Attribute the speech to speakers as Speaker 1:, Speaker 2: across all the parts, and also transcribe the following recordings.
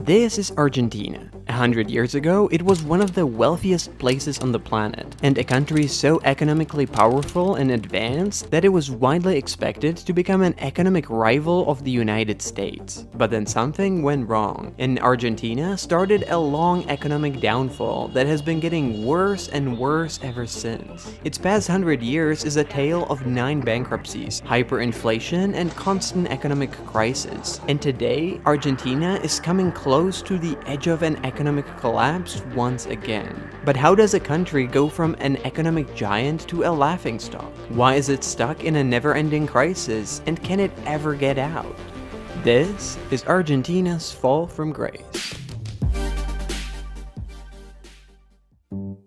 Speaker 1: This is Argentina. 100 years ago, it was one of the wealthiest places on the planet, and a country so economically powerful and advanced that it was widely expected to become an economic rival of the United States. But then something went wrong, and Argentina started a long economic downfall that has been getting worse and worse ever since. Its past 100 years is a tale of 9 bankruptcies, hyperinflation, and constant economic crisis. And today, Argentina is coming close to the edge of an economic collapse once again. But how does a country go from an economic giant to a laughingstock? Why is it stuck in a never-ending crisis, and can it ever get out? This is Argentina's fall from grace.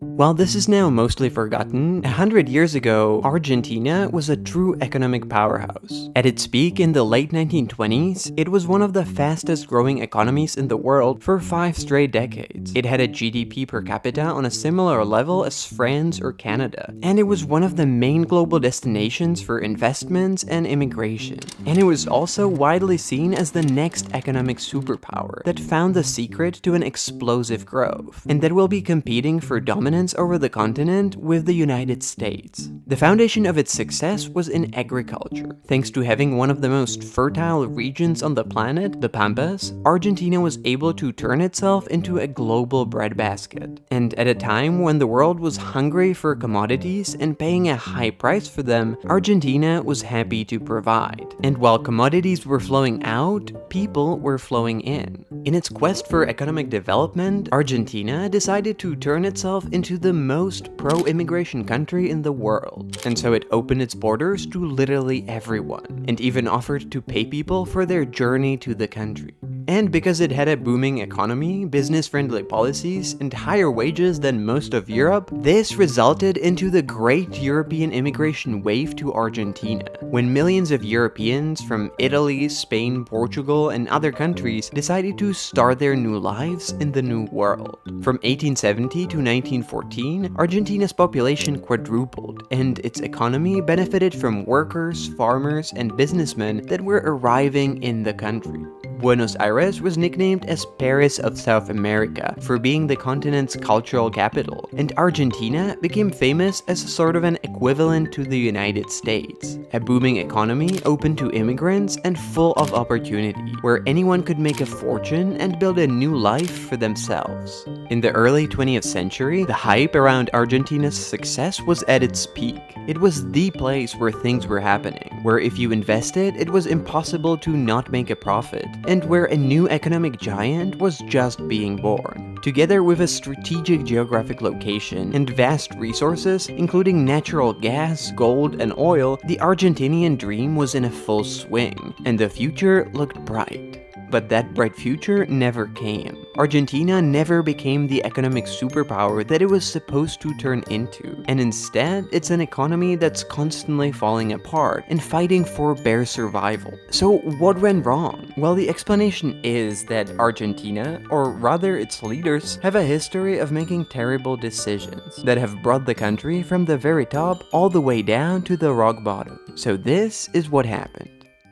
Speaker 1: While this is now mostly forgotten, 100 years ago, Argentina was a true economic powerhouse. At its peak in the late 1920s, it was one of the fastest growing economies in the world for 5 straight decades. It had a GDP per capita on a similar level as France or Canada, and it was one of the main global destinations for investments and immigration. And it was also widely seen as the next economic superpower that found the secret to an explosive growth, and that will be competing for dominance over the continent with the United States. The foundation of its success was in agriculture. Thanks to having one of the most fertile regions on the planet, the Pampas, Argentina was able to turn itself into a global breadbasket. And at a time when the world was hungry for commodities and paying a high price for them, Argentina was happy to provide. And while commodities were flowing out, people were flowing in. In its quest for economic development, Argentina decided to turn itself into the most pro-immigration country in the world, and so it opened its borders to literally everyone, and even offered to pay people for their journey to the country. And because it had a booming economy, business-friendly policies, and higher wages than most of Europe, this resulted into the great European immigration wave to Argentina, when millions of Europeans from Italy, Spain, Portugal, and other countries decided to start their new lives in the New World. From 1870 to 1914, Argentina's population quadrupled, and its economy benefited from workers, farmers, and businessmen that were arriving in the country. Buenos Aires was nicknamed as Paris of South America for being the continent's cultural capital, and Argentina became famous as sort of an equivalent to the United States. A booming economy open to immigrants and full of opportunity, where anyone could make a fortune and build a new life for themselves. In the early 20th century, the hype around Argentina's success was at its peak. It was the place where things were happening, where if you invested, it was impossible to not make a profit, and where a new economic giant was just being born. Together with a strategic geographic location and vast resources, including natural gas, gold, and oil, the Argentinian dream was in a full swing, and the future looked bright. But that bright future never came. Argentina never became the economic superpower that it was supposed to turn into, and instead, it's an economy that's constantly falling apart and fighting for bare survival. So what went wrong? Well, the explanation is that Argentina, or rather its leaders, have a history of making terrible decisions that have brought the country from the very top all the way down to the rock bottom. So this is what happened.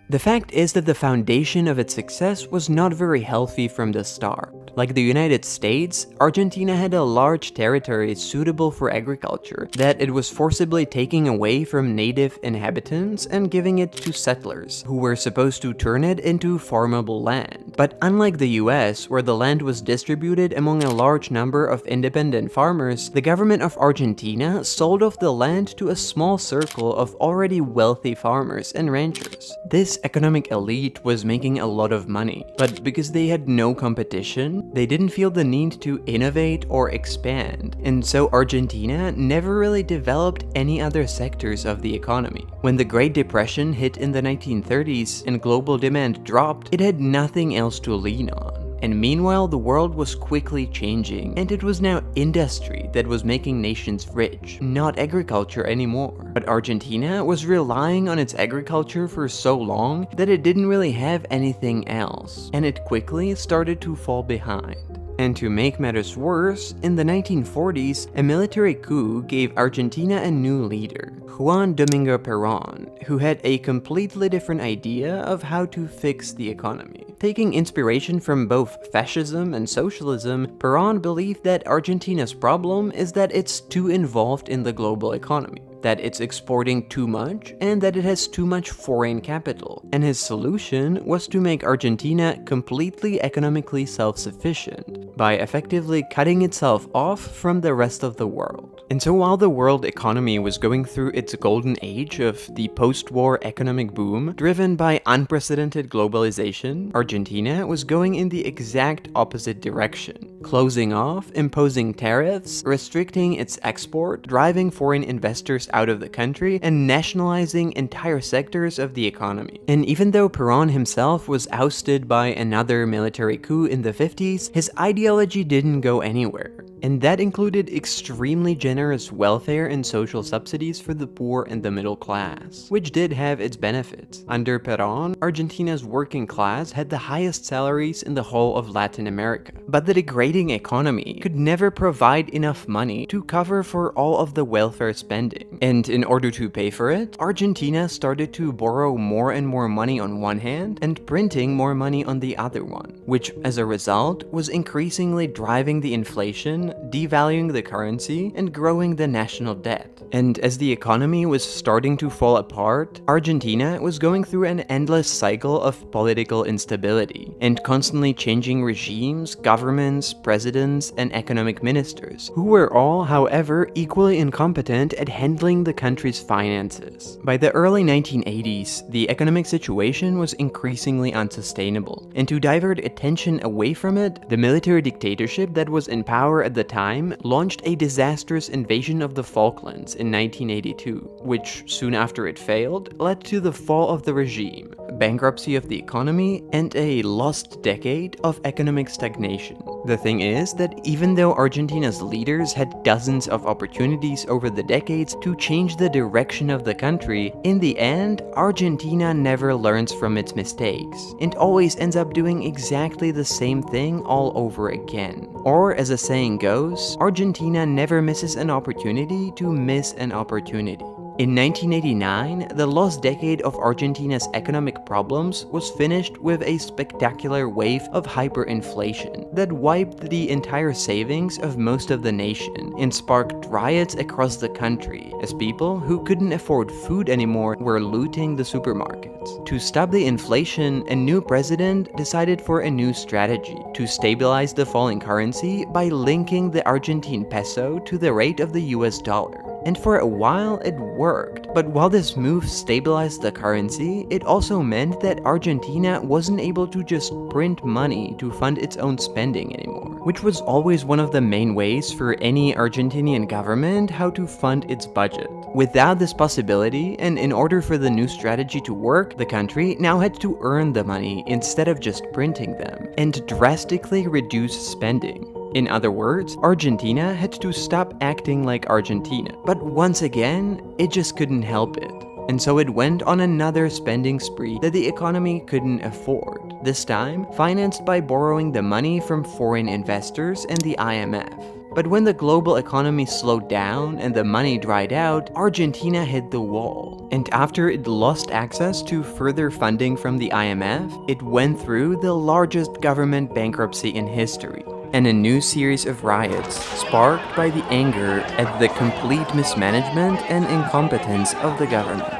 Speaker 1: The fact is that the foundation of its success was not very healthy from the start. Like the United States, Argentina had a large territory suitable for agriculture that it was forcibly taking away from native inhabitants and giving it to settlers, who were supposed to turn it into farmable land. But unlike the US, where the land was distributed among a large number of independent farmers, the government of Argentina sold off the land to a small circle of already wealthy farmers and ranchers. This economic elite was making a lot of money, but because they had no competition, they didn't feel the need to innovate or expand, and so Argentina never really developed any other sectors of the economy. When the Great Depression hit in the 1930s and global demand dropped, it had nothing else to lean on. And meanwhile, the world was quickly changing, and it was now industry that was making nations rich, not agriculture anymore. But Argentina was relying on its agriculture for so long that it didn't really have anything else, and it quickly started to fall behind. And to make matters worse, in the 1940s, a military coup gave Argentina a new leader, Juan Domingo Perón, who had a completely different idea of how to fix the economy. Taking inspiration from both fascism and socialism, Perón believed that Argentina's problem is that it's too involved in the global economy, that it's exporting too much, and that it has too much foreign capital. And his solution was to make Argentina completely economically self-sufficient by effectively cutting itself off from the rest of the world. And so while the world economy was going through its golden age of the post-war economic boom, driven by unprecedented globalization, Argentina was going in the exact opposite direction, closing off, imposing tariffs, restricting its export, driving foreign investors out of the country, and nationalizing entire sectors of the economy. And even though Perón himself was ousted by another military coup in the 50s, his ideology didn't go anywhere. And that included extremely generous welfare and social subsidies for the poor and the middle class, which did have its benefits. Under Perón, Argentina's working class had the highest salaries in the whole of Latin America. But the degrading economy could never provide enough money to cover for all of the welfare spending. And in order to pay for it, Argentina started to borrow more and more money on one hand and printing more money on the other one, which as a result was increasingly driving the inflation, devaluing the currency, and growing the national debt. And as the economy was starting to fall apart, Argentina was going through an endless cycle of political instability and constantly changing regimes, governments, presidents, and economic ministers, who were all, however, equally incompetent at handling the country's finances. By the early 1980s, the economic situation was increasingly unsustainable, and to divert attention away from it, the military dictatorship that was in power at the time launched a disastrous invasion of the Falklands in 1982, which soon after it failed led to the fall of the regime, bankruptcy of the economy, and a lost decade of economic stagnation. The thing is that even though Argentina's leaders had dozens of opportunities over the decades to change the direction of the country, in the end, Argentina never learns from its mistakes and always ends up doing exactly the same thing all over again. Or as a saying goes, Argentina never misses an opportunity to miss an opportunity. In 1989, the lost decade of Argentina's economic problems was finished with a spectacular wave of hyperinflation that wiped the entire savings of most of the nation and sparked riots across the country, as people who couldn't afford food anymore were looting the supermarkets. To stop the inflation, a new president decided for a new strategy to stabilize the falling currency by linking the Argentine peso to the rate of the US dollar. And for a while it worked, but while this move stabilized the currency, it also meant that Argentina wasn't able to just print money to fund its own spending anymore, which was always one of the main ways for any Argentinian government how to fund its budget. Without this possibility, and in order for the new strategy to work, the country now had to earn the money instead of just printing them, and drastically reduce spending. In other words, Argentina had to stop acting like Argentina. But once again, it just couldn't help it. And so it went on another spending spree that the economy couldn't afford, this time financed by borrowing the money from foreign investors and the IMF. But when the global economy slowed down and the money dried out, Argentina hit the wall. And after it lost access to further funding from the IMF, it went through the largest government bankruptcy in history, and a new series of riots sparked by the anger at the complete mismanagement and incompetence of the government.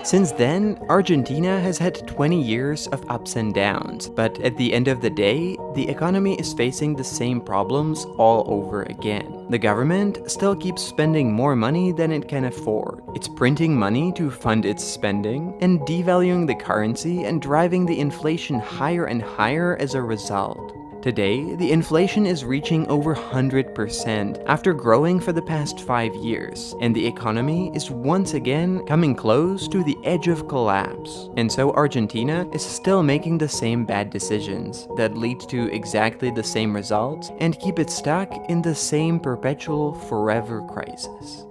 Speaker 1: Since then, Argentina has had 20 years of ups and downs, but at the end of the day, the economy is facing the same problems all over again. The government still keeps spending more money than it can afford. It's printing money to fund its spending, and devaluing the currency and driving the inflation higher and higher as a result. Today, the inflation is reaching over 100% after growing for the past 5 years, and the economy is once again coming close to the edge of collapse. And so Argentina is still making the same bad decisions that lead to exactly the same results and keep it stuck in the same perpetual forever crisis.